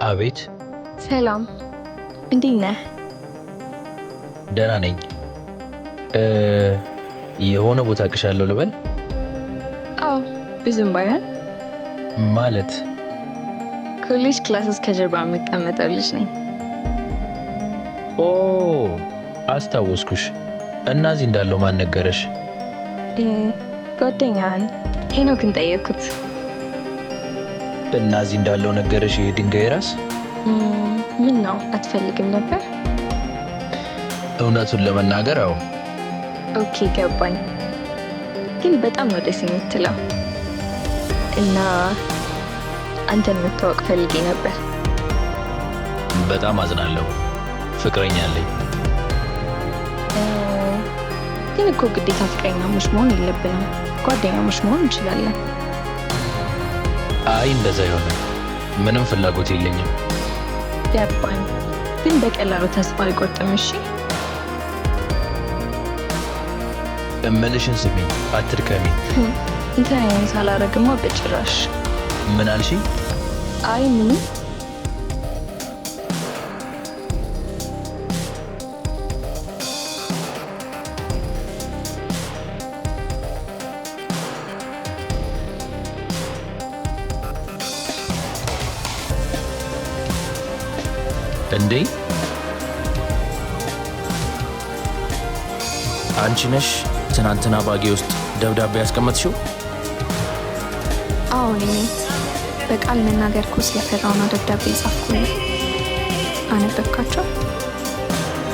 አቤት። ሰላም፣ እንዴት ነህ? ደህና ነኝ። የሆነ ቦታ አቅሻለሁ ልበል? አዎ፣ ብዙም ባይሆን ማለት ኮሌጅ ክላስስ ከጀርባ የምቀመጠው ልጅ ነኝ። ኦ አስታወስኩሽ። እና እዚህ እንዳለው ማን ነገረሽ? ጓደኛህን ሄኖክን ጠየቅኩት። እና እዚህ እንዳለው ነገረሽ? ይሄ ድንጋይ ራስ ምን ነው አትፈልግም ነበር? እውነቱን ለመናገር አዎ። ኦኬ ገባኝ። ግን በጣም ነው ደስ የምትለው እና አንተን መታወቅ ፈልጌ ነበር። በጣም አዝናለሁ። ፍቅረኛ አለኝ። ግን እኮ ግዴታ ፍቅረኛሞች መሆን የለብንም። ጓደኛሞች መሆን እንችላለን። አይ እንደዛ ይሆናል። ምንም ፍላጎት የለኝም። ገባኝ። ግን በቀላሉ ተስፋ አልቆርጥም። እሺ እምልሽን ስሚኝ፣ አትድከሚ። እንትን ሳላረግማ በጭራሽ። ምን አልሽ? አይ ምንም። እንዴ አንቺ ነሽ ትናንትና ባጌ ውስጥ ደብዳቤ ያስቀመጥሽው? አዎ እኔ ነኝ። በቃል መናገር እኮ ስለፈራው ነው ደብዳቤ ጻፍኩልህ። አነበብካቸው?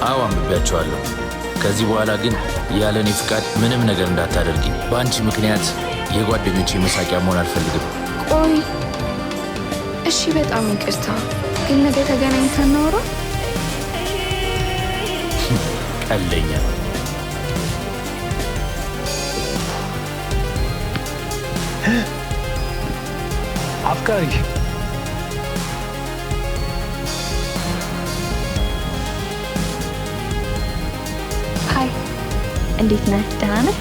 አዎ አንብቤያቸዋለሁ። ከዚህ በኋላ ግን ያለ እኔ ፍቃድ ምንም ነገር እንዳታደርጊ። በአንቺ ምክንያት የጓደኞቼ መሳቂያ መሆን አልፈልግም። ቆይ እሺ፣ በጣም ይቅርታ። ግን ነገ ተገናኝተን እናውራ። ቀለኛ አፍቃሪ። ሀይ፣ እንዴት ነህ? ደህና ነህ?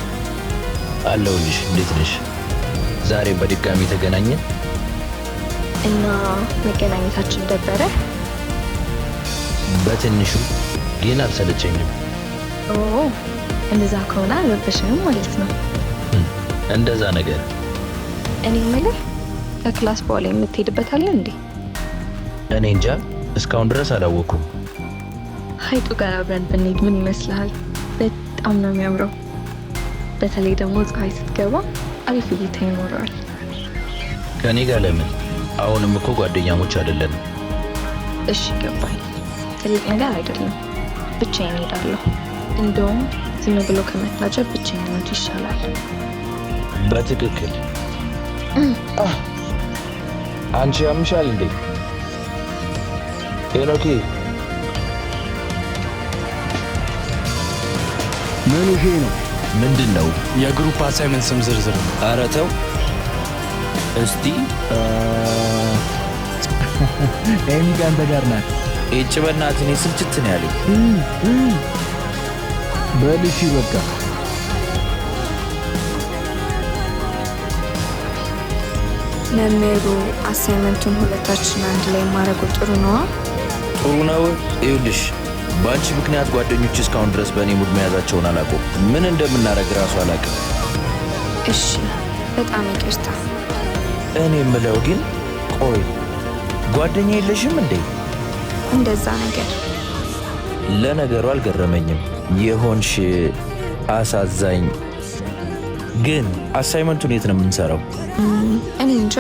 አለሁልሽ። እንዴት ነሽ? ዛሬ በድጋሚ ተገናኘን እና መገናኘታችን ደበረ? በትንሹ ግን አልሰለቸኝም። ኦ እንደዛ ከሆነ አልረበሽንም ማለት ነው። እንደዛ ነገር። እኔ የምልህ ከክላስ በኋላ የምትሄድበት አለ እንዴ? እኔ እንጃ፣ እስካሁን ድረስ አላወኩም። ሀይጡ ጋር አብረን ብንሄድ ምን ይመስልሃል? በጣም ነው የሚያምረው። በተለይ ደግሞ ፀሐይ ስትገባ አሪፍ እይታ ይኖረዋል። ከኔ ጋር ለምን? አሁንም እኮ ጓደኛሞች አይደለንም። እሺ ገባኝ። ትልቅ ነገር አይደለም። ብቻዬን እሄዳለሁ። እንደውም ዝም ብሎ ከመታጀብ ብቻዬነቱ ይሻላል። በትክክል። አንቺ ያምሻል እንዴ ሄኖኬ? ምን ይሄ ነው? ምንድን ነው? የግሩፕ አሳይመንት ስም ዝርዝር ነው። ኧረ ተው እስቲ። ኤሚ ከአንተ ጋር ናት። ኤጭ በእናትህ፣ እኔ ስልችት ነው ያለኝ። በል እሺ በቃ። መምህሩ አሳይመንቱን ሁለታችን አንድ ላይ ማድረጉ ጥሩ ነዋ። ጥሩ ነው። ይኸውልሽ በአንቺ ምክንያት ጓደኞች እስካሁን ድረስ በእኔ ሙድ መያዛቸውን አላውቁም። ምን እንደምናደርግ እራሱ አላውቅም። እሺ በጣም ይቅርታ። እኔ የምለው ግን ቆይ ጓደኛ የለሽም እንዴ? እንደዛ ነገር ለነገሩ አልገረመኝም። የሆንሽ አሳዛኝ። ግን አሳይመንቱን የት ነው የምንሰራው? እኔ እንጃ።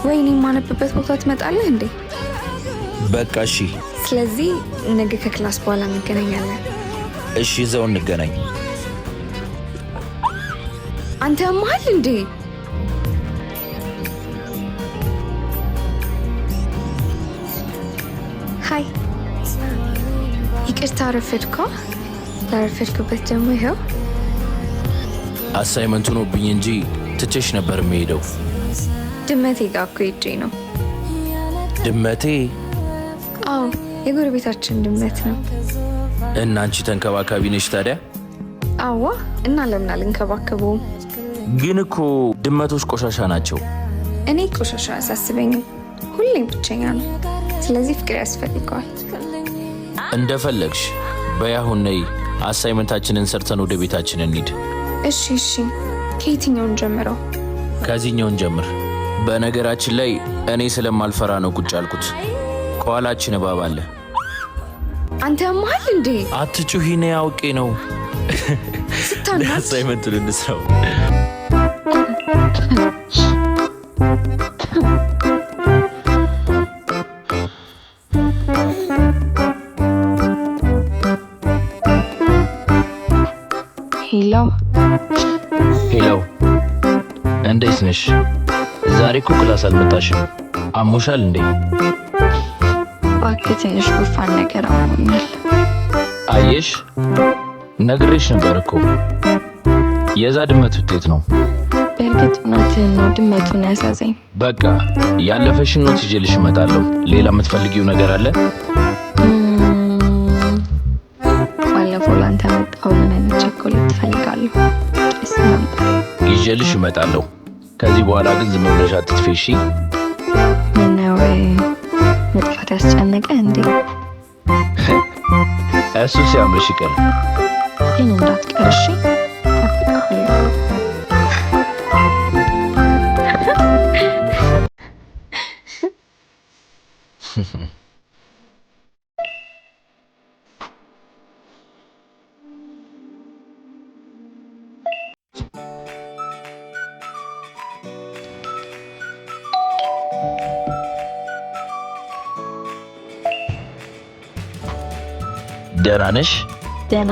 ወይኔ የማነብበት ቦታ ትመጣለህ እንዴ? በቃ እሺ። ስለዚህ ነገ ከክላስ በኋላ እንገናኛለን። እሺ እዛው እንገናኝ። አንተ ያመሃል እንዴ? ሀይ፣ ይቅርታ አረፈድኩ። ላረፈድኩበት ደግሞ ይኸው። አሳይመንቱ ሆኖብኝ እንጂ ትቼሽ ነበር የምሄደው። ድመቴ ጋር እኮ ሄጄ ነው። ድመቴ? አዎ የጎረቤታችን ድመት ነው። እና አንቺ ተንከባካቢ ነሽ ታዲያ? አዋ፣ እና ለምን አልንከባከበውም? ግን እኮ ድመቶች ቆሻሻ ናቸው። እኔ ቆሻሻ አያሳስበኝም። ሁሌ ብቸኛ ነው። ስለዚህ ፍቅር ያስፈልገዋል። እንደፈለግሽ በያሁን ነይ፣ አሳይመንታችንን ሰርተን ወደ ቤታችን እንሂድ። እሺ ከየትኛውን ጀምረው? ከዚህኛውን ጀምር። በነገራችን ላይ እኔ ስለማልፈራ ነው ቁጭ ያልኩት። ከኋላችን እባብ አለ። አንተ ያማሃል እንዴ? አትጩሂ፣ ነይ፣ አውቄ ነው። አሳይመንቱን እንስራው። ሄሎ፣ እንዴት ነሽ? ዛሬ እኮ ክላስ አልመጣሽም። አሞሻል እንዴ? እባክህ ትንሽ ጉንፋን ነገር አሞኛል። አየሽ፣ ነግሬሽ ነበር እኮ የዛ ድመት ውጤት ነው። በእርግጥ እውነትህን ነው፣ ድመቱን ያሳዘኝ። በቃ ያለፈሽን ኖት ይዤልሽ እመጣለሁ። ሌላ የምትፈልጊው ነገር አለ? ባለፈው ላንተ መጣሁልን አይነት ቸኮሌት ትፈልጋለሁ? ይዤልሽ እመጣለሁ። ከዚህ በኋላ ግን ዝም ብለሽ አትጥፊ እሺ? ምነው መጥፋት ያስጨነቀ እንዴ? እሱ ሲያምርሽ ይቀር፣ ግን እንዳትቀር እሺ? ደህና ነሽ? ደህና።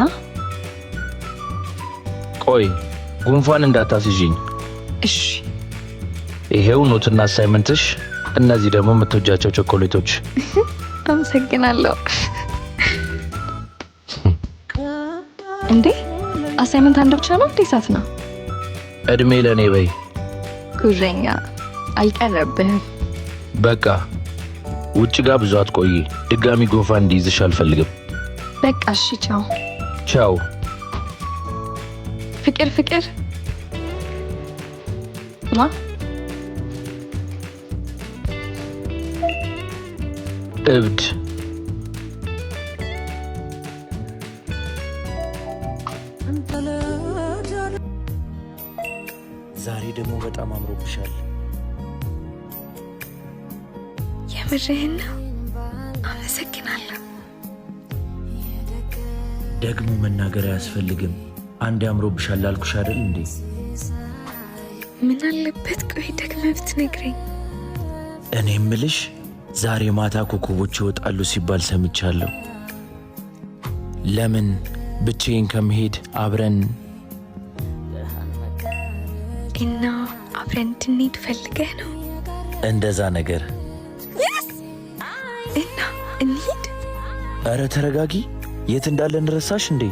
ቆይ ጉንፋን እንዳታስይዥኝ እሺ? ይሄው ኖትና አሳይመንትሽ፣ እነዚህ ደግሞ የምትወጃቸው ቸኮሌቶች። አመሰግናለሁ። እንዴ አሳይመንት አንድ ብቻ ነው እንዴ? ሳት ነው። እድሜ ለኔ በይ። ጉረኛ አልቀረብህም። በቃ ውጭ ጋር ብዙ አትቆይ። ድጋሚ ጉንፋን እንዲይዝሽ አልፈልግም። በቃ እሺ፣ ቻው ቻው። ፍቅር ማ እብድ። ዛሬ ደግሞ በጣም አምሮብሻል። የምርህን ነው? አመሰግናለሁ። ደግሞ መናገር አያስፈልግም። አንድ አምሮብሻል አልኩሽ አይደል እንዴ? ምን አለበት ቆይ ደግመህ ብትነግረኝ። እኔ እምልሽ ዛሬ ማታ ኮከቦች ይወጣሉ ሲባል ሰምቻለሁ። ለምን ብቻዬን ከመሄድ አብረን እና አብረን እንድንሄድ ፈልገህ ነው? እንደዛ ነገር እና እንሂድ። ኧረ ተረጋጊ። የት እንዳለን ረሳሽ እንዴ?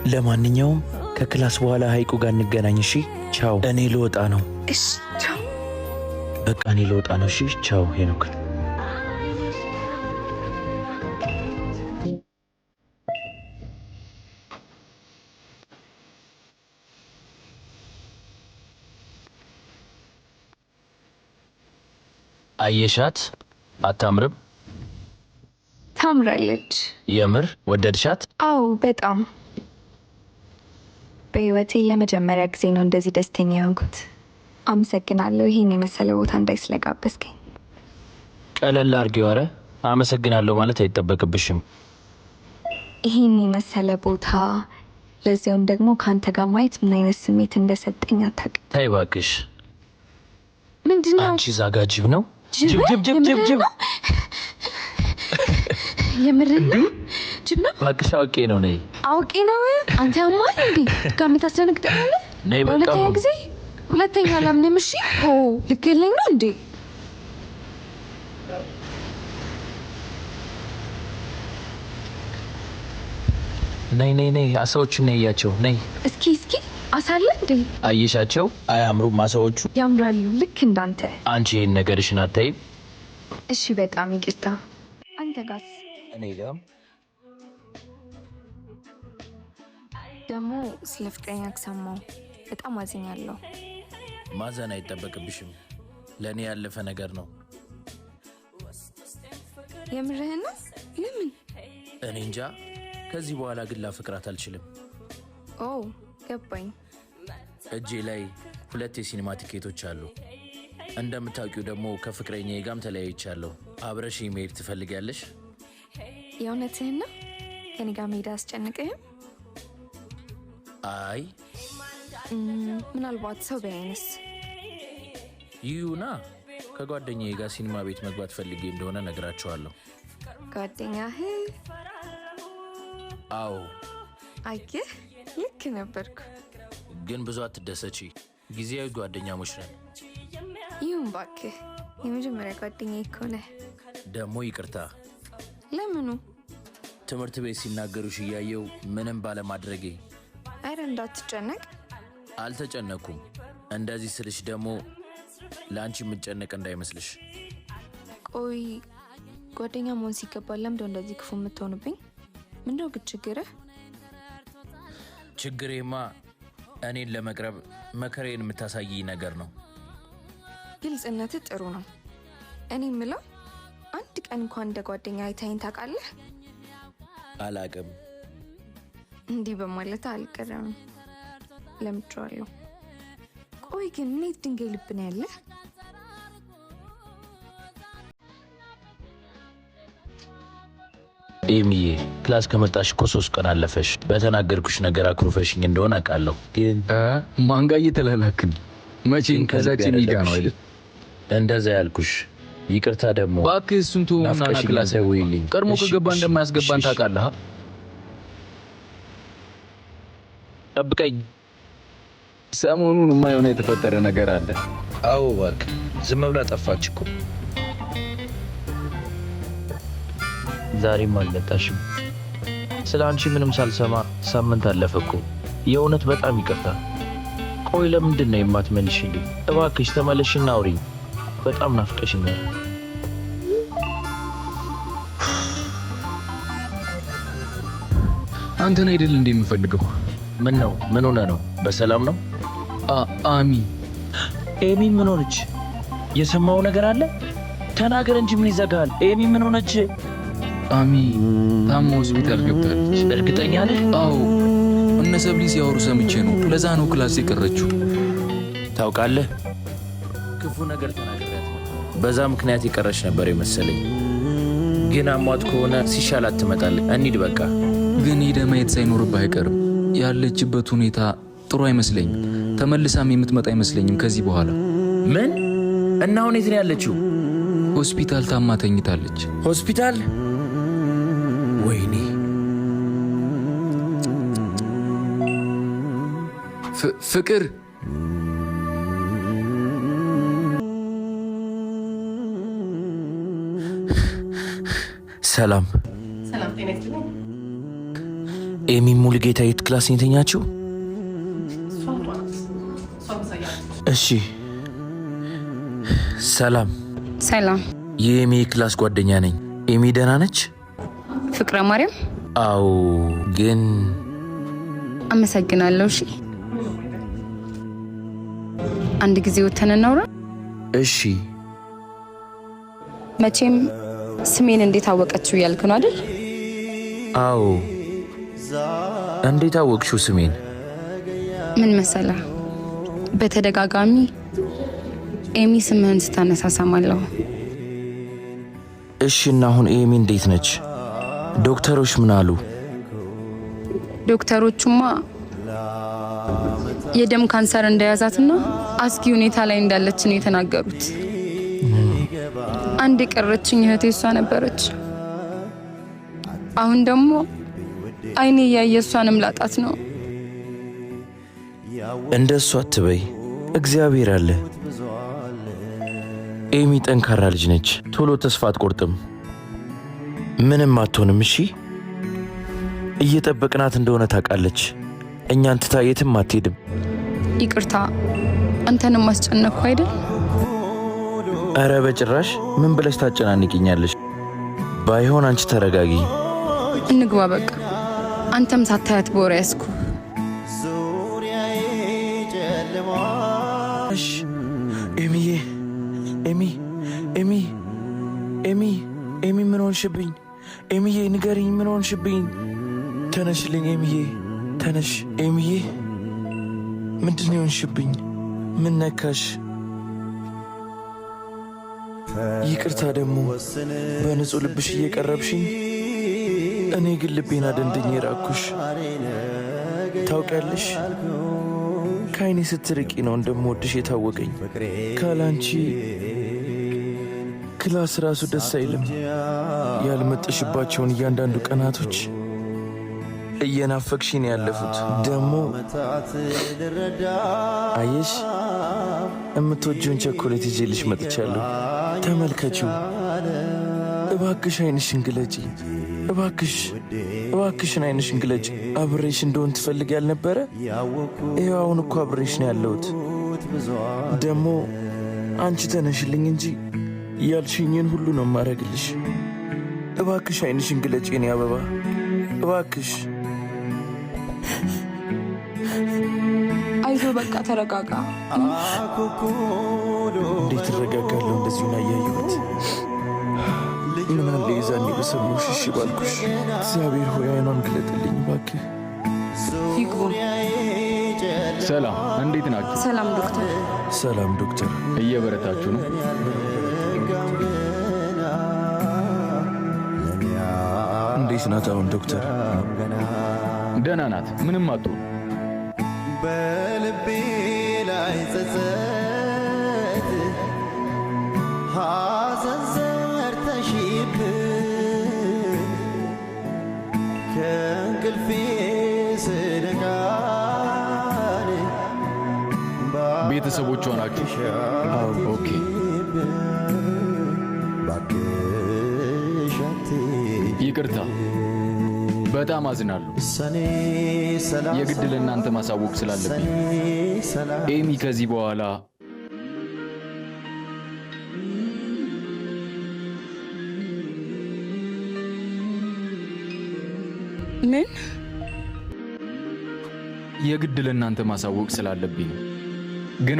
ለማንኛውም ከክላስ በኋላ ሐይቁ ጋር እንገናኝ እሺ? ቻው። እኔ ልወጣ ነው። እሺ ቻው። በቃ እኔ ልወጣ ነው። እሺ ቻው ሄኖክ። አየሻት? አታምርም? ታምራለች። የምር ወደድሻት? አዎ በጣም። በህይወቴ ለመጀመሪያ ጊዜ ነው እንደዚህ ደስተኛ የሆንኩት። አመሰግናለሁ ይሄን የመሰለ ቦታ እንዳይ ስለጋበዝከኝ። ቀለል አድርጌው። ኧረ አመሰግናለሁ ማለት አይጠበቅብሽም። ይሄን የመሰለ ቦታ ለዚያውም ደግሞ ከአንተ ጋር ማየት ምን አይነት ስሜት እንደሰጠኝ አታውቅም። ተይ እባክሽ። ምንድነው? አንቺ ዛጋ ጅብ ነው። ጅብ የምርን ነው? ጅብ ነው? እባክሽ አውቄ ነው። ነይ። አውቄ ነው? አንተ ያማል እንዴ? ጋር ታስደነግጣለህ? ነይ በቃ። ሁለተኛ ጊዜ ሁለተኛ አላምንም። እሺ ልትገለኝ ነው እንዴ? ነይ አሳዎቹን ነይ እያቸው። ነይ እስኪ አሳለ እንዴ? አየሻቸው? አያምሩም አሳዎቹ? ያምራሉ፣ ልክ እንዳንተ። አንቺ ይሄን ነገርሽን አታይም? እሺ በጣም ይቅርታ። አንተ ጋስ? እኔ ጋም ደግሞ ስለ ፍቅረኛ ሰማሁ። በጣም አዝኛለሁ። ማዘን አይጠበቅብሽም። ለእኔ ያለፈ ነገር ነው። የምርህን ነው? ለምን? እኔ እንጃ። ከዚህ በኋላ ግን ላፈቅራት አልችልም። ኦ ገባኝ። እጄ ላይ 2 የሲኒማ ቲኬቶች አሉ። እንደምታውቂው ደግሞ ከፍቅረኛዬ ጋርም ተለያይቻለሁ። አብረሽኝ መሄድ ትፈልጊያለሽ? የእውነትህን ነው? ከኔ ጋር መሄድ አያስጨንቅህም? አይ ምናልባት ሰው ቢያይንስ? ይሁና። ከጓደኛዬ ጋር ሲኒማ ቤት መግባት ፈልጌ እንደሆነ ነግራቸዋለሁ። ጓደኛህ? አዎ። አየህ፣ ልክ ነበርኩ። ግን ብዙ አትደሰቺ፣ ጊዜያዊ ጓደኛሞች ነን። ይሁን እባክህ፣ የመጀመሪያ ጓደኛዬ እኮ ነህ። ደግሞ ይቅርታ። ለምኑ? ትምህርት ቤት ሲናገሩሽ እያየው ምንም ባለማድረጌ። አይረ እንዳትጨነቅ። አልተጨነኩም። እንደዚህ ስልሽ ደግሞ ለአንቺ የምጨነቅ እንዳይመስልሽ። ቆይ ጓደኛ መሆን ሲገባ ለምንድነው እንደዚህ ክፉ የምትሆንብኝ? ምንድነው ግን ችግርህ? ችግሬማ እኔን ለመቅረብ መከሬን የምታሳይ ነገር ነው። ግልጽነት ጥሩ ነው። እኔ የምለው አንድ ቀን እንኳን እንደ ጓደኛ አይታይን ታውቃለህ? አላቅም። እንዲህ በማለት አልቀረም። ለምጫለሁ። ቆይ ግን እንዴት ድንጋይ ልብ ነው ያለ? ኤሚዬ ክላስ ከመጣሽ እኮ 3 ቀን አለፈሽ። በተናገርኩሽ ነገር አኩርፈሽኝ እንደሆነ አውቃለሁ። ግን ማን ጋር እየተላላክን? መቼም ከዛች ሚዲያ ነው አይደል? እንደዛ ያልኩሽ። ይቅርታ ደግሞ እባክህ እሱን ተውና ክላስ አይወይልኝ። ቀድሞ ከገባ እንደማያስገባን ታውቃለህ። ጠብቀኝ። ሰሞኑን የማይሆን የተፈጠረ ነገር አለ። አዎ እባክህ። ዝም ብላ ጠፋች እኮ። ዛሬም አልመጣሽም። ስለ አንቺ ምንም ሳልሰማ ሳምንት አለፈ እኮ። የእውነት በጣም ይቅርታ። ቆይ ለምንድን ነው የማትመልሽልኝ? እባክሽ ተመለሽና አውሪኝ። በጣም ናፍቀሽኛል። አንተን አይደል እንዴ የምፈልገው? ምን ነው? ምን ሆነ ነው? በሰላም ነው? አሚ ኤሚ ምን ሆነች? የሰማው ነገር አለ? ተናገር እንጂ ምን ይዘጋል? ኤሚ ምን ሆነች? አሚ ታማ ሆስፒታል ገብታለች። እርግጠኛ ነህ? አዎ፣ እነ ሰብሊ ሲያወሩ ሰምቼ ነው። ለዛ ነው ክላስ የቀረችው። ታውቃለህ፣ ክፉ ነገር ተናግሬያት ነው። በዛ ምክንያት የቀረች ነበር የመሰለኝ። ግን አሟት ከሆነ ሲሻላት ትመጣለች። እንሂድ በቃ። ግን ሄደህ ማየት ሳይኖርብህ አይቀርም። ያለችበት ሁኔታ ጥሩ አይመስለኝም። ተመልሳም የምትመጣ አይመስለኝም ከዚህ በኋላ። ምን? እና አሁን የት ነው ያለችው? ሆስፒታል ታማ ተኝታለች። ሆስፒታል? ወይኔ። ፍቅር ሰላም። ኤሚ ሙሉጌታ የት ክላስ ነው የተኛችው? እሺ ሰላም። ሰላም። የኤሚ ክላስ ጓደኛ ነኝ። ኤሚ ደህና ነች? ፍቅረ ማርያም? አዎ። ግን አመሰግናለሁ። እሺ አንድ ጊዜ ወተን እናውራ። እሺ። መቼም ስሜን እንዴት አወቀችው ያልክ ነው አይደል? አዎ። እንዴት አወቅሽው ስሜን? ምን መሰለህ፣ በተደጋጋሚ ኤሚ ስምህን ስታነሳ ሰማለሁ። እሺ እና አሁን ኤሚ እንዴት ነች? ዶክተሮች ምን አሉ? ዶክተሮቹማ የደም ካንሰር እንደያዛትና አስጊ ሁኔታ ላይ እንዳለች ነው የተናገሩት። አንድ የቀረችኝ እህቴ እሷ ነበረች። አሁን ደግሞ አይኔ እያየ እሷንም ላጣት ነው። እንደሱ አትበይ፣ እግዚአብሔር አለ። ኤሚ ጠንካራ ልጅ ነች። ቶሎ ተስፋ አትቆርጥም። ምንም አትሆንም። እሺ እየጠበቅናት እንደሆነ ታውቃለች። እኛን ትታ የትም አትሄድም። ይቅርታ አንተንም አስጨነቅኩ አይደል? አረ በጭራሽ። ምን ብለሽ ታጨናንቂኛለሽ? ባይሆን አንቺ ተረጋጊ። እንግባ በቃ። አንተም ሳታያት በወሬ ያስኩ። እሺ ኤሚዬ ሆንሽብኝ? ኤሚዬ ንገሪኝ፣ ምን ሆንሽብኝ? ተነሽልኝ ኤሚዬ፣ ተነሽ ኤሚዬ። ምንድን ነው የሆንሽብኝ? ምን ነካሽ? ይቅርታ ደግሞ በንጹሕ ልብሽ እየቀረብሽኝ፣ እኔ ግን ልቤን አደንድኜ ራኩሽ። ታውቂያለሽ ከዓይኔ ስትርቂ ነው እንደምወድሽ የታወቀኝ። ካላንቺ ክላስ ራሱ ደስ አይልም። ያልመጠሽባቸውን እያንዳንዱ ቀናቶች እየናፈቅሽን ያለፉት። ደግሞ አየሽ የምትወጂውን ቸኮሌት ይዤልሽ መጥቻለሁ። ተመልከቺው። እባክሽ ዓይንሽን ግለጪ። እባክሽን ዓይንሽን ግለጪ። አብሬሽ እንደሆን ትፈልግ ያልነበረ? ይኸው አሁን እኮ አብሬሽ ነው ያለሁት። ደግሞ አንቺ ተነሽልኝ እንጂ ያልሽኝን ሁሉ ነው ማረግልሽ። እባክሽ ዓይንሽን ግለጪ የኔ አበባ፣ እባክሽ። አይዞ በቃ ተረጋጋ። እንዴት እረጋጋለሁ እንደዚሁን አያየሁት? ምን አለ የዛኔ በሰማሁሽ እሺ ባልኩሽ። እግዚአብሔር ሆይ ዓይኗን ግለጥልኝ እባክህ። ይግቡ። ሰላም፣ እንዴት ናችሁ? ሰላም ዶክተር። ሰላም ዶክተር። እየበረታችሁ ነው? እንዴት ናት አሁን ዶክተር? ደህና ናት፣ ምንም አትሆን። በልቤ ላይ ጸጸት ሐዘን ዘርተሽብኝ ከእንቅልፌ ስነቃን ቤተሰቦቿ ናችሁ? ኦኬ። ይቅርታ፣ በጣም አዝናለሁ። የግድ ለእናንተ ማሳወቅ ስላለብኝ ኤሚ ከዚህ በኋላ ምን? የግድ ለእናንተ ማሳወቅ ስላለብኝ ነው። ግን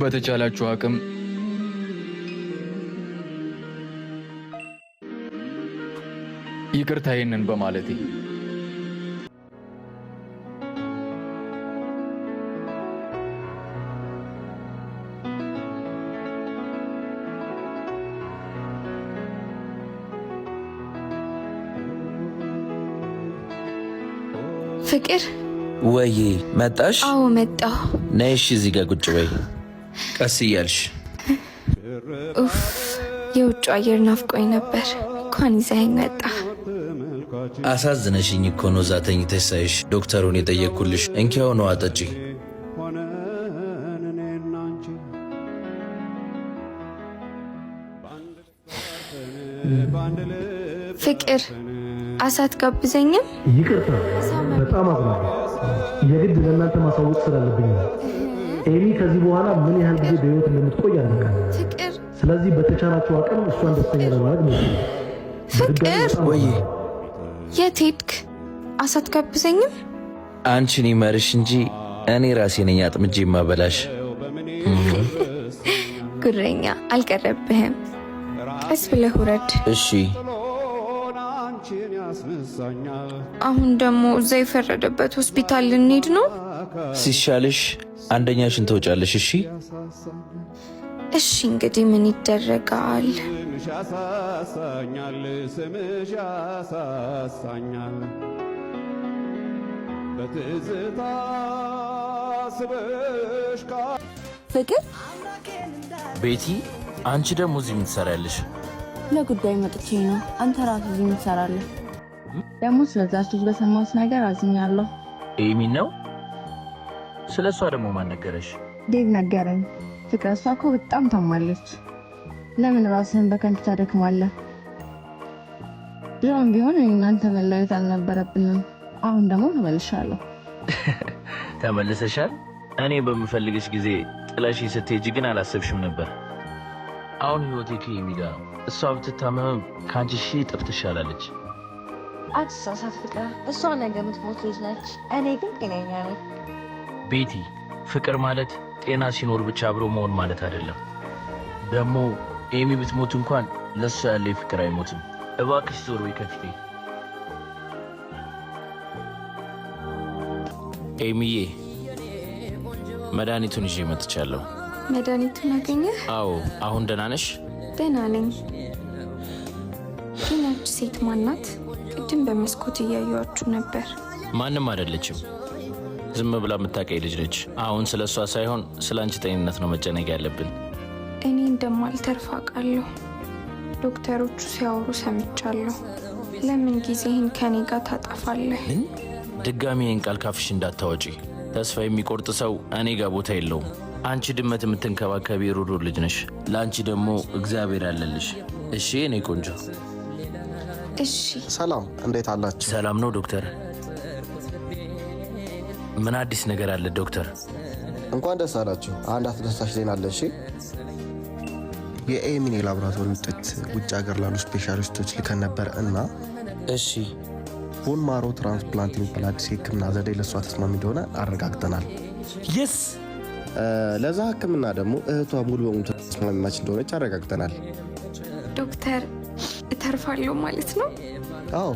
በተቻላችሁ አቅም ይቅርታ ይሄንን በማለቴ። ፍቅር ወይ መጣሽ? አዎ መጣሁ። ነይ እሺ፣ እዚህ ጋር ቁጭ በይ ቀስ እያልሽ። ኡፍ የውጭ አየር ናፍቆኝ ነበር። እንኳን ይዘኸኝ መጣ። አሳዝነሽኝ እኮ ነው እዛ ተኝተሽ ሳይሽ ዶክተሩን የጠየቅኩልሽ። እንኪያው ነው አጠጪ። ፍቅር አሳት ጋብዘኝም? ይቅርታ፣ በጣም አዝናለሁ። የግድ ለእናንተ ማሳወቅ ስላለብኝ ነው። ኤሚ ከዚህ በኋላ ምን ያህል ጊዜ በሕይወት እንደምትቆይ አላውቅም። ፍቅር ስለዚህ በተቻላችሁ አቅም እሷን ደስተኛ ለማድረግ ነው። ፍቅር ወይ የት ሄድክ? አሳት ጋብዘኝም? አንቺን ይመርሽ እንጂ እኔ ራሴ ነኝ አጥምጄ ማበላሽ። ጉረኛ አልቀረብህም። ቀስ ብለህ ውረድ እሺ። አሁን ደግሞ እዛ የፈረደበት ሆስፒታል ልንሄድ ነው። ሲሻልሽ አንደኛሽን ተወጫለሽ። እሺ እሺ፣ እንግዲህ ምን ይደረጋል። ስምሽ ያሳሳኛል በትዝታ ስብሽ። ፍቅር ቤቲ፣ አንቺ ደግሞ እዚህ ምን ትሰሪያለሽ? ለጉዳይ መጥቼ ነው። አንተ ራስህ እዚህ ምን ትሰራለህ? ደግሞ ስለዛች ልጅ በሰማሁት ነገር አዝኛለሁ። ኤሚ ነው? ስለ እሷ ደግሞ ማን ነገረሽ? ዴቭ ነገረኝ። ፍቅር እሷ እኮ በጣም ታማለች። ለምን ራስህን በከንቱ ታደክማለህ? ድሮም ቢሆን እናንተ መለያየት አልነበረብንም። አሁን ደግሞ ተመልሻለሁ። ተመልሰሻል? እኔ በምፈልግሽ ጊዜ ጥለሽ ስትሄጂ ግን አላሰብሽም ነበር። አሁን ህይወቴ ከኤሚ ጋር ነው። እሷ ብትታመም ከአንቺ ሺህ እጥፍ ትሻላለች። አትሳሳት ፍቅር፣ እሷ ነገ የምትሞት ልጅ ነች። እኔ ግን ጤነኛ ነኝ። ቤቲ፣ ፍቅር ማለት ጤና ሲኖር ብቻ አብሮ መሆን ማለት አይደለም። ደግሞ ኤሚ ብትሞት እንኳን ለእሷ ያለ ፍቅር አይሞትም። እባክሽ ዞር በይ ከፊቴ። ኤሚዬ መድኃኒቱን ይዤ መጥቻለሁ። መድኃኒቱን አገኘህ? አዎ። አሁን ደህና ነሽ? ደህና ነኝ። ግን ያቺ ሴት ማናት? ቅድም በመስኮት እያየኋችሁ ነበር። ማንም አይደለችም። ዝም ብላ የምታውቀኝ ልጅ ነች። አሁን ስለ እሷ ሳይሆን ስለ አንቺ ጤንነት ነው መጨነቅ ያለብን። እኔ እንደማልተርፍ አውቃለሁ። ዶክተሮቹ ሲያወሩ ሰምቻለሁ። ለምን ጊዜህን ከኔ ጋር ታጠፋለህ? ምን? ድጋሚ ይህን ቃል ካፍሽ እንዳታወጪ። ተስፋ የሚቆርጥ ሰው እኔ ጋር ቦታ የለውም። አንቺ ድመት የምትንከባከቢ ሩሩ ልጅ ነሽ። ለአንቺ ደግሞ እግዚአብሔር አለልሽ። እሺ እኔ ቆንጆ። እሺ። ሰላም፣ እንዴት አላችሁ? ሰላም ነው ዶክተር። ምን አዲስ ነገር አለ ዶክተር? እንኳን ደስ አላችሁ። አንድ አስደሳች ዜና አለ። እሺ፣ የኤሚን የላቦራቶሪ ውጤት ውጭ ሀገር ላሉ ስፔሻሊስቶች ልከን ነበር እና እሺ፣ ቦን ማሮ ትራንስፕላንት የሚባል አዲስ የህክምና ዘዴ ለእሷ ተስማሚ እንደሆነ አረጋግጠናል። የስ ለዛ ህክምና ደግሞ እህቷ ሙሉ በሙሉ ተስማሚማች እንደሆነች አረጋግጠናል። ዶክተር እተርፋለሁ ማለት ነው? አዎ፣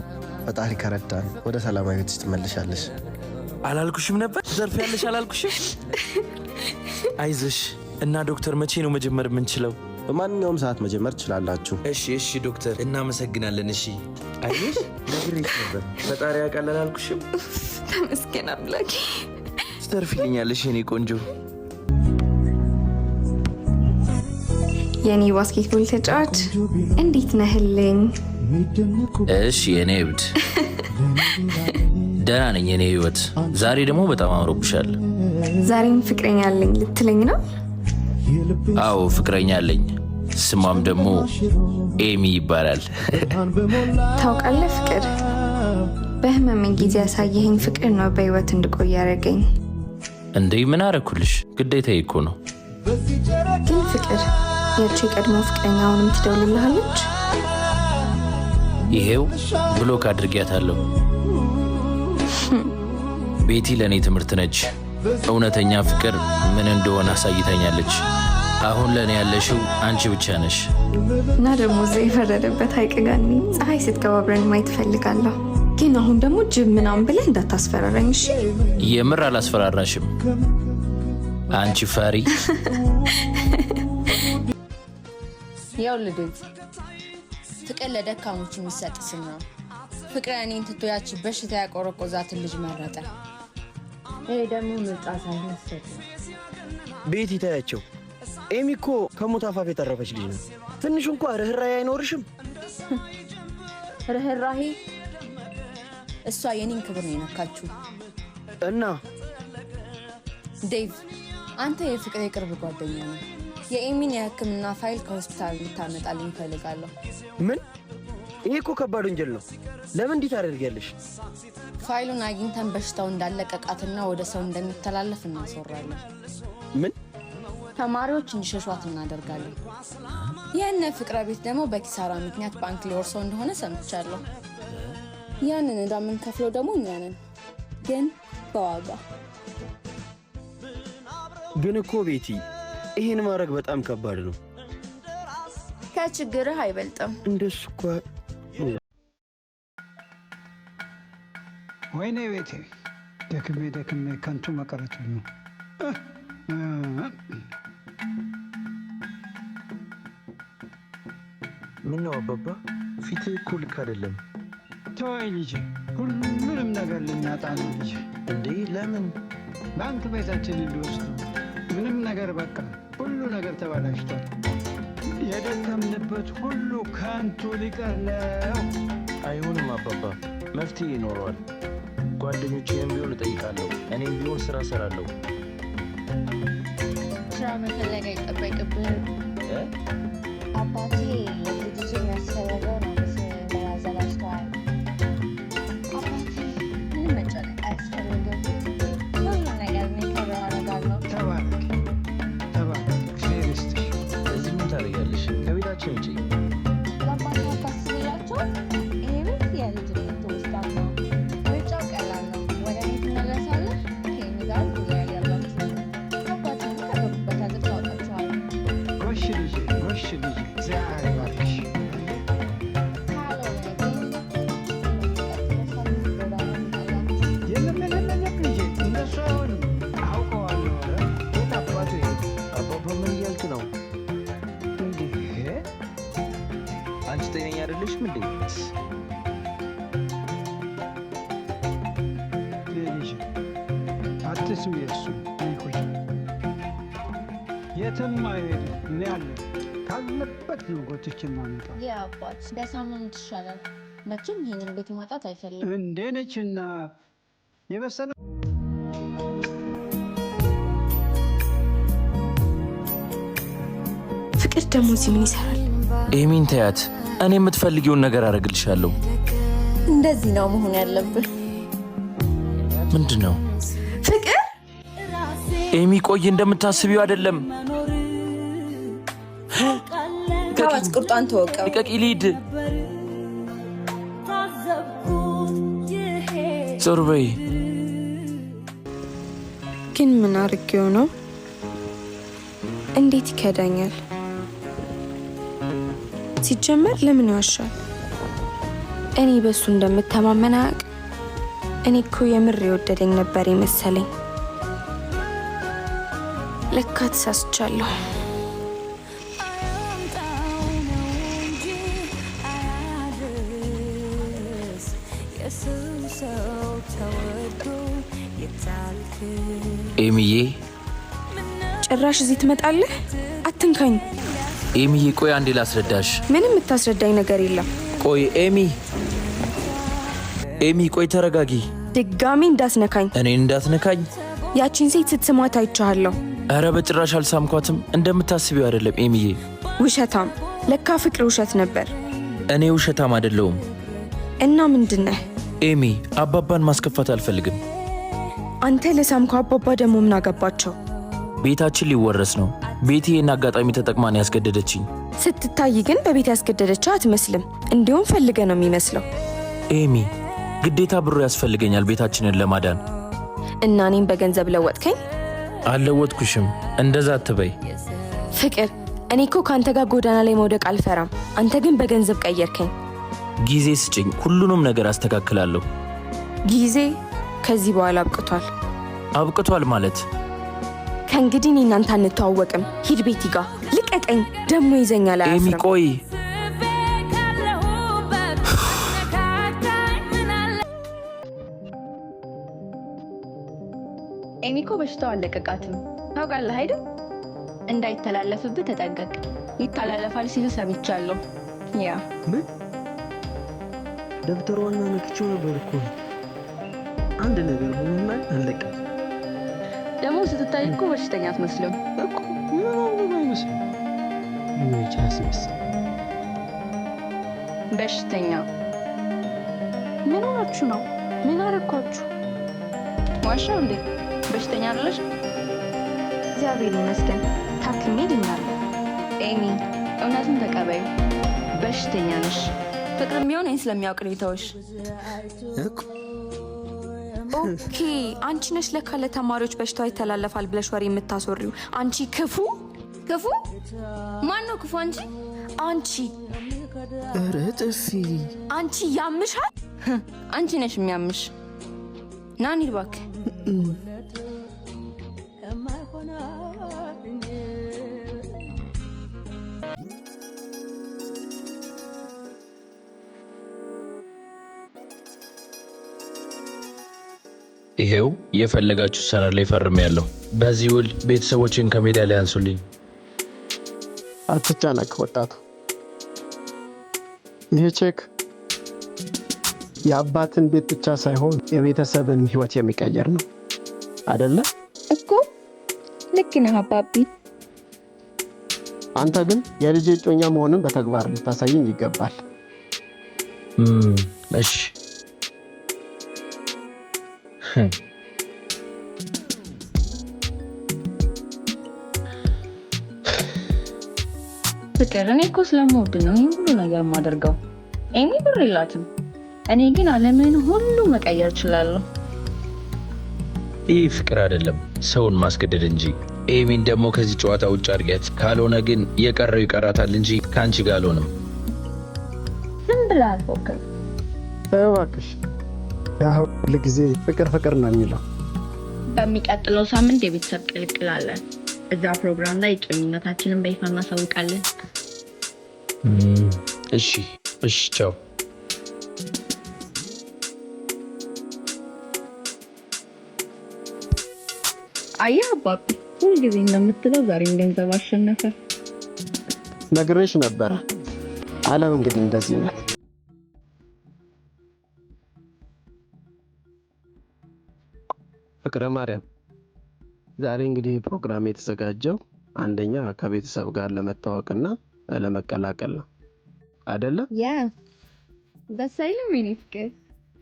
ፈጣሪ ከረዳን ወደ ሰላማዊ ቤትሽ ትመልሻለሽ። አላልኩሽም ነበር? ትዘርፊያለሽ አላልኩሽም? አይዞሽ። እና ዶክተር መቼ ነው መጀመር የምንችለው? በማንኛውም ሰዓት መጀመር ትችላላችሁ። እሺ ዶክተር እናመሰግናለን። እሺ አይዞሽ፣ ነግሬሽ ነበር። ፈጣሪ ያውቃል አላልኩሽም? ተመስገን አምላኬ። ትተርፊልኛለሽ የኔ ቆንጆ። የኔ ባስኬትቦል ተጫዋች እንዴት ነህልኝ? እሺ የኔ እብድ ደህና ነኝ የኔ ህይወት። ዛሬ ደግሞ በጣም አምሮብሻል። ዛሬም ፍቅረኛ አለኝ ልትለኝ ነው? አዎ ፍቅረኛ አለኝ። ስሟም ደግሞ ኤሚ ይባላል። ታውቃለህ ፍቅር፣ በህመሜ ጊዜ ያሳየኸኝ ፍቅር ነው በህይወት እንድቆይ ያደረገኝ። እንዴ ምን አረኩልሽ? ግዴታዬ እኮ ነው። ግን ፍቅር፣ ያቺ የቀድሞ ፍቅረኛ አሁንም ትደውልልሃለች? ይሄው ብሎክ አድርጊያታለሁ። ቤቲ ለእኔ ትምህርት ነች። እውነተኛ ፍቅር ምን እንደሆነ አሳይታኛለች። አሁን ለእኔ ያለሽው አንቺ ብቻ ነሽ። እና ደግሞ እዛ የፈረደበት ሐይቅ ጋር ፀሐይ ስትገባ አብረን ማየት እፈልጋለሁ። ግን አሁን ደግሞ ጅብ ምናምን ብለህ እንዳታስፈራራኝ እሺ? የምር አላስፈራራሽም አንቺ ፈሪ። ያው ልጅ ፍቅር ለደካሞች የሚሰጥ ስም ነው። ፍቅር እኔን ትቶ ያቺ በሽታ ያቆረቆዛትን ልጅ መረጠ። ይሄ ደግሞ ምርጫ ሳይሆን ስህተት ነው። ቤቲ ታያቸው። ኤሚ እኮ ከሞት አፋፍ የተረፈች ልጅ ነው። ትንሽ እንኳ ርህራሄ አይኖርሽም? ርህራሄ? እሷ የኔን ክብር ነው የነካችው። እና ዴቭ፣ አንተ የፍቅር የቅርብ ጓደኛ ነው። የኤሚን የህክምና ፋይል ከሆስፒታል ልታመጣልኝ እፈልጋለሁ። ምን? ይሄ እኮ ከባድ ወንጀል ነው። ለምን እንዲህ ታደርጊያለሽ? ፋይሉን አግኝተን በሽታው እንዳለቀቃትና ወደ ሰው እንደሚተላለፍ እናስወራለን። ምን? ተማሪዎች እንዲሸሿት እናደርጋለን። የእነ ፍቅረ ቤት ደግሞ በኪሳራ ምክንያት ባንክ ሊወርሰው እንደሆነ ሰምቻለሁ። ያንን ዕዳ የምንከፍለው ደግሞ እኛ ነን፣ ግን በዋጋ። ግን እኮ ቤቲ፣ ይሄን ማድረግ በጣም ከባድ ነው። ከችግርህ አይበልጥም። እንደሱ እኮ ወይኔ ቤቴ፣ ደክሜ ከንቱ መቀረቱ ነው። ምን ነው አባባ? ፊትህ እኮ ልክ አይደለም። ተወይ ልጄ፣ ሁሉንም ነገር ልናጣ ነው ልጄ። እንዴ ለምን? ባንክ ቤታችንን ሊወስዱ፣ ምንም ነገር በቃ ሁሉ ነገር ተበላሽቷል። የደከምንበት ሁሉ ከንቱ ሊቀር ነው። አይሆንም አባባ፣ መፍትሄ ይኖረዋል። ጓደኞቼንም ቢሆን እጠይቃለሁ። እኔም ቢሆን ስራ እሰራለሁ። ስራ መፈለግ አይጠበቅብህም። አባቴ ለልጅ የሚያስፈልገው ነው ያዘጋጅተዋል። አባቴ ምንም መጨነቅ አያስፈልግም። ሁሉ ነገር እኔ ከብር አደርጋለሁ። ተባረክ እግዚአብሔር ይስጥሽ። እዚህ ምን ታደርጊያለሽ? ከቤታችን ውጪ። ለአባቴ አባት ሲላቸው ይሄ ቤት የልጅነት ትውስታ ነው። ምርጫው ቀላል ነው። ወደ እኔ ትመለሳለህ። ከእኔ ጋር ትለያያላችሁ። አባቴን ከገቡበት አጥር ታወጣችኋለህ። ጎሽ ልጄ፣ እግዚአብሔር ይባርክሽ። ካልሆነ የሱ ይቆይ የትም አይሄድም። እኔ አለ ካለበት ነው ጎትቼ የማመጣው። አባት በሳምንት ይሻላል። መቼም ይሄንን ቤት ማጣት አይፈልግም። እንዴ ነችና የበሰለ ፍቅር ደግሞ እዚህ ምን ይሰራል? ኤሚን ተያት። እኔ የምትፈልጊውን ነገር አደርግልሻለሁ። እንደዚህ ነው መሆን ያለብን። ምንድን ነው ፍቅር? ኤሚ ቆይ፣ እንደምታስቢው አይደለም። ታዋጭ ቁርጣን ተወቀው ልቀቂ፣ ልሂድ። ዞር በይ። ግን ምን አድርጌው ነው? እንዴት ይከዳኛል? ሲጀመር ለምን ይዋሻል? እኔ በሱ እንደምተማመን አያውቅ። እኔ እኮ የምር የወደደኝ ነበር የመሰለኝ። ለካ ተሳስቻለሁ። ኤሚዬ፣ ጭራሽ እዚህ ትመጣለህ? አትንካኝ። ኤሚዬ ቆይ አንዴ ላስረዳሽ። ምንም የምታስረዳኝ ነገር የለም። ቆይ ኤሚ ቆይ ተረጋጊ። ድጋሚ እንዳትነካኝ። እኔን እንዳትነካኝ? ያቺን ሴት ስትስማት አይቻለሁ። ኧረ በጭራሽ አልሳምኳትም። እንደምታስቢው አይደለም ኤሚዬ። ውሸታም። ለካ ፍቅር ውሸት ነበር። እኔ ውሸታም አይደለሁም። እና ምንድነህ? ኤሚ አባባን ማስከፋት አልፈልግም። አንተ ለሳምከው አባባ ደግሞ ምን አገባቸው? ቤታችን ሊወረስ ነው። ቤቴ ይህን አጋጣሚ ተጠቅማን ያስገደደችኝ። ስትታይ ግን በቤት ያስገደደች አትመስልም። እንዲሁም ፈልገ ነው የሚመስለው። ኤሚ ግዴታ ብሩ ያስፈልገኛል ቤታችንን ለማዳን። እና እኔም በገንዘብ ለወጥከኝ? አልለወጥኩሽም፣ እንደዛ አትበይ። ፍቅር፣ እኔ እኮ ከአንተ ጋር ጎዳና ላይ መውደቅ አልፈራም። አንተ ግን በገንዘብ ቀየርከኝ። ጊዜ ስጭኝ፣ ሁሉንም ነገር አስተካክላለሁ። ጊዜ? ከዚህ በኋላ አብቅቷል። አብቅቷል ማለት? ከእንግዲህ እኔ እናንተ አንተዋወቅም። ሂድ ቤቲ ጋር። ልቀቀኝ፣ ደሞ ይዘኛል። ኤሚ ቆይ። ኤሚ እኮ በሽታው አለቀቃትም። ታውቃለህ አይደል? እንዳይተላለፍብህ ተጠንቀቅ። ይተላለፋል ሲሉ ሰምቻለሁ። ያ ምን? ደብተሯና ነክቼው ነበር እኮ። አንድ ነገር ሆኖና አለቀም። ደግሞ ስትታይ እኮ በሽተኛ አትመስልም እኮ። ምንም አይመስልም። ይቻስስ በሽተኛ። ምን ሆናችሁ ነው? ምን አረኳችሁ? ዋሻው እንዴ? በሽተኛ አይደለሽ? እግዚአብሔር ይመስገን ታክሜ ድኛለሁ። ኤሚ እውነቱን ተቀበዩ፣ በሽተኛ ነሽ። ፍቅር የሚሆን ይህን ስለሚያውቅ ቤተውሽ። ኦኬ አንቺ ነሽ ለካ ለተማሪዎች በሽታው ይተላለፋል ብለሽ ወሬ የምታስወሪው። አንቺ ክፉ ክፉ። ማን ነው ክፉ? አንቺ። ኧረ ጥፊ። አንቺ ያምሻል። አንቺ ነሽ የሚያምሽ። ና እንሂድ እባክህ። ይሄው የፈለጋችሁ ሰነድ ላይ ፈርሜያለሁ። በዚህ ውል ቤተሰቦችን ከሜዳ ላይ አንሱልኝ። አትጨነቅ ወጣቱ። ይህ ቼክ የአባትን ቤት ብቻ ሳይሆን የቤተሰብን ህይወት የሚቀየር ነው አይደለ? እኮ ልክ ነህ አባቢ። አንተ ግን የልጅ እጮኛ መሆንን በተግባር ልታሳይኝ ይገባል። እሺ። ፍቅር፣ እኔ እኮ ስለምወድ ነው ይህን ሁሉ ነገር የማደርገው። ኤሚ ብር የላትም። እኔ ግን ዓለምን ሁሉ መቀየር እችላለሁ። ይህ ፍቅር አይደለም፣ ሰውን ማስገደድ እንጂ። ኤሚን ደግሞ ከዚህ ጨዋታ ውጭ አድርጊያት። ካልሆነ ግን የቀረው ይቀራታል እንጂ ከአንቺ ጋር አልሆንም። ዝም ብለህ አትፎክር እባክሽ። ያው ሁልጊዜ ፍቅር ፍቅር ነው የሚለው። በሚቀጥለው ሳምንት የቤተሰብ ቅልቅል አለን። እዛ ፕሮግራም ላይ እጮኝነታችንን በይፋ እናሳውቃለን። እሺ እሺ፣ ቻው። አየህ አባቢ፣ ሁልጊዜ እንደምትለው ዛሬም ገንዘብ አሸነፈ። ነግሬሽ ነበረ። ዓለም እንግዲህ እንደዚህ ነው። ፍቅረ ማርያም፣ ዛሬ እንግዲህ ፕሮግራም የተዘጋጀው አንደኛ ከቤተሰብ ጋር ለመታወቅና ለመቀላቀል ነው አይደለም? ያ ደስ አይልም? የኔ ፍቅር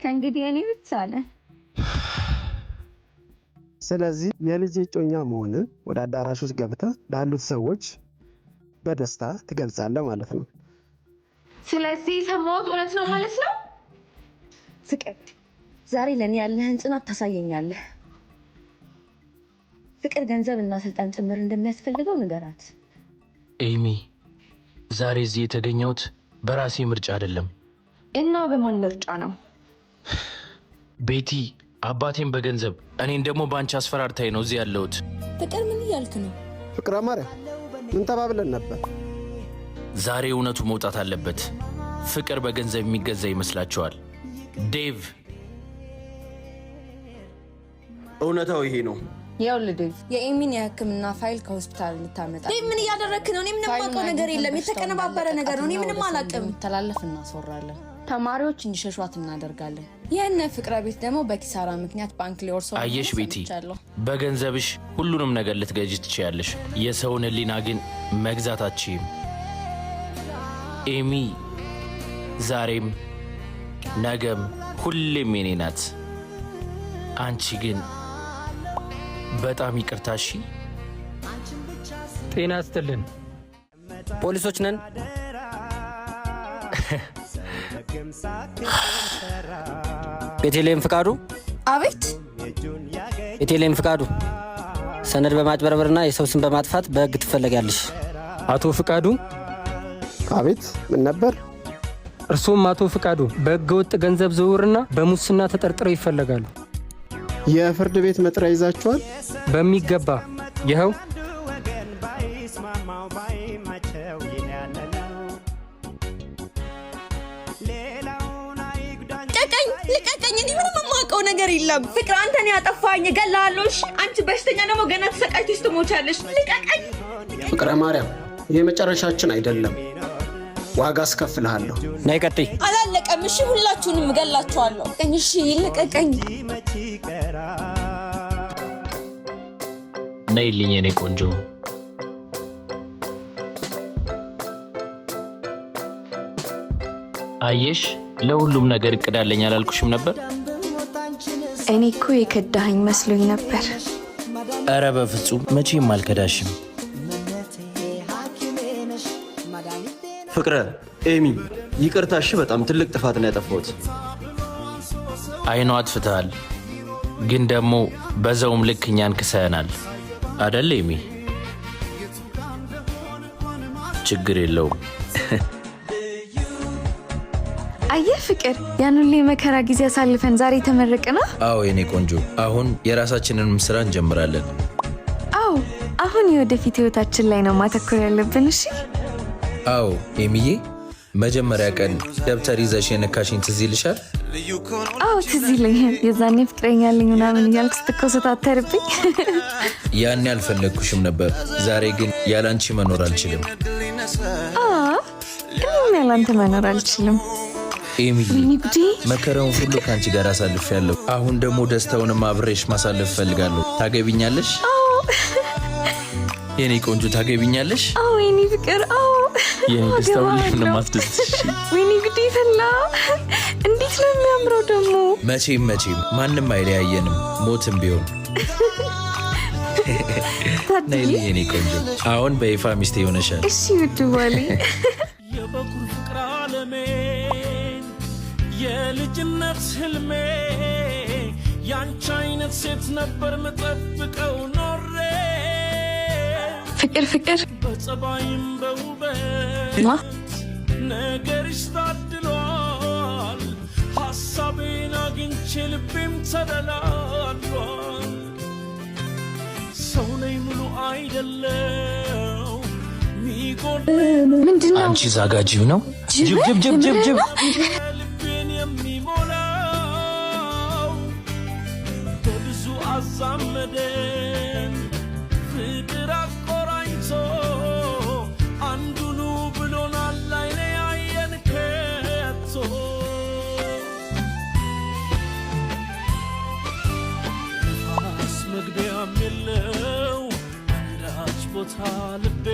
ከእንግዲህ እኔ ብቻ ነህ። ስለዚህ የልጅ እጮኛ መሆንን ወደ አዳራሽ ውስጥ ገብተህ ላሉት ሰዎች በደስታ ትገልጻለህ ማለት ነው። ስለዚህ የሰማሁት እውነት ነው ማለት ነው? ፍቅር፣ ዛሬ ለእኔ ያለህን ጽናት ታሳየኛለህ። ፍቅር ገንዘብ እና ስልጣን ጭምር እንደሚያስፈልገው ንገራት። ኤሚ፣ ዛሬ እዚህ የተገኘሁት በራሴ ምርጫ አይደለም። እና በማን ምርጫ ነው? ቤቲ አባቴን በገንዘብ እኔን ደግሞ በአንቺ አስፈራርታኝ ነው እዚህ ያለሁት። ፍቅር፣ ምን እያልክ ነው? ፍቅረ ማርያም፣ ምን ተባብለን ነበር? ዛሬ እውነቱ መውጣት አለበት። ፍቅር በገንዘብ የሚገዛ ይመስላችኋል? ዴቭ፣ እውነታው ይሄ ነው። ይኸውልህ ዴቭ፣ የኤሚን የሕክምና ፋይል ከሆስፒታል እንድታመጣ። ዴቭ፣ ምን እያደረክ ነው? እኔ ምንም የማውቀው ነገር የለም። የተቀነባበረ ነገር ነው። እኔ ምንም አላውቅም። ተላለፍ እናስወራለን። ተማሪዎች እንዲሸሿት እናደርጋለን። የእነ ፍቅረ ቤት ደግሞ በኪሳራ ምክንያት ባንክ ሊወርሶ። አየሽ ቤቲ፣ በገንዘብሽ ሁሉንም ነገር ልትገዢ ትችያለሽ። የሰውን ሕሊና ግን መግዛት አትችይም። ኤሚ ዛሬም ነገም ሁሌም የኔ ናት። አንቺ ግን በጣም ይቅርታ። እሺ። ጤና ይስጥልን። ፖሊሶች ነን። ቤተልሔም ፍቃዱ። አቤት። ቤተልሔም ፍቃዱ፣ ሰነድ በማጭበርበርና የሰው ስም በማጥፋት በሕግ ትፈለጋለሽ። አቶ ፍቃዱ። አቤት። ምን ነበር? እርሶም አቶ ፍቃዱ በሕገ ወጥ ገንዘብ ዝውውርና በሙስና ተጠርጥረው ይፈለጋሉ። የፍርድ ቤት መጥሪያ ይዛችኋል? በሚገባ ይኸው። ልቀቀኝ! እኔ ምንም የማውቀው ነገር የለም። ፍቅር፣ አንተን ያጠፋኝ እገልሃለሁ። እሺ? አንቺ በሽተኛ ደግሞ ገና ተሰቃይተሽ ትሞቻለሽ። ልቀቀኝ! ፍቅረ ማርያም፣ የመጨረሻችን አይደለም። ዋጋ አስከፍልሃለሁ። ነይ ቀጥይ። አላለቀም። እሺ? ሁላችሁንም እገላችኋለሁ። እሺ? ልቀቀኝ! ነይልኝ የኔ ቆንጆ። አየሽ፣ ለሁሉም ነገር እቅድ አለኝ አላልኩሽም ነበር? እኔ እኮ የከዳኸኝ መስሎኝ ነበር። ኧረ በፍጹም መቼም አልከዳሽም። ፍቅረ፣ ኤሚ ይቅርታ። እሺ፣ በጣም ትልቅ ጥፋት ነው ያጠፋሁት። አይኗ አጥፍተሃል፣ ግን ደግሞ በዛውም ልክ እኛን ክሰናል አደለ ኤሚ? ችግር የለውም። አየህ ፍቅር፣ ያን ሁሉ የመከራ ጊዜ አሳልፈን ዛሬ ተመረቅና። አዎ የኔ ቆንጆ፣ አሁን የራሳችንንም ስራ እንጀምራለን። አዎ፣ አሁን የወደፊት ህይወታችን ላይ ነው ማተኮር ያለብን። እሺ? አዎ ኤሚዬ፣ መጀመሪያ ቀን ደብተር ይዘሽ የነካሽኝ ትዝ ይልሻል? አዎ ትዝ ይለኛል። የዛኔ ፍቅረኛ አለኝ ምናምን እያልክ ስትኮሰታተርብኝ። ያኔ አልፈለግኩሽም ነበር። ዛሬ ግን ያላንቺ መኖር አልችልም። እኔም ያላንተ መኖር አልችልም። ኤሚዬ፣ መከራውን ሁሉ ከአንቺ ጋር አሳልፌያለሁ። አሁን ደግሞ ደስታውንም አብሬሽ ማሳለፍ እፈልጋለሁ። ታገቢኛለሽ? የኔ ቆንጆ ታገቢኛለሽ? አዎ የኔ ፍቅር፣ አዎ። የኔ ደስታ ሁሌም ነው የማስደስትሽ። ወይኔ ጉዴ ፈላ! እንዴት ነው የሚያምረው ደግሞ። መቼም ማንም አይለያየንም፣ ሞትም ቢሆን። ነይልኝ የኔ ቆንጆ፣ አሁን በይፋ ሚስቴ ሆነሻል። እሺ ውድ ባሌ። የበኩር ፍቅር ዓለሜን የልጅነት ህልሜ ያንቺ አይነት ሴት ነበር ምጠብቀው ኖሬ። ፍቅር በጸባይም በውበት ነገርሽ ታድሏል። ሐሳቤን አግኝቼ ልቤም ተደላሏል። ሰው ነኝ ሙሉ አይደለው ምንድነው? አንቺ ዛጋጂው ነው ጅብ ልቤን የሚሞላው በብዙ አዛመደን ልቤ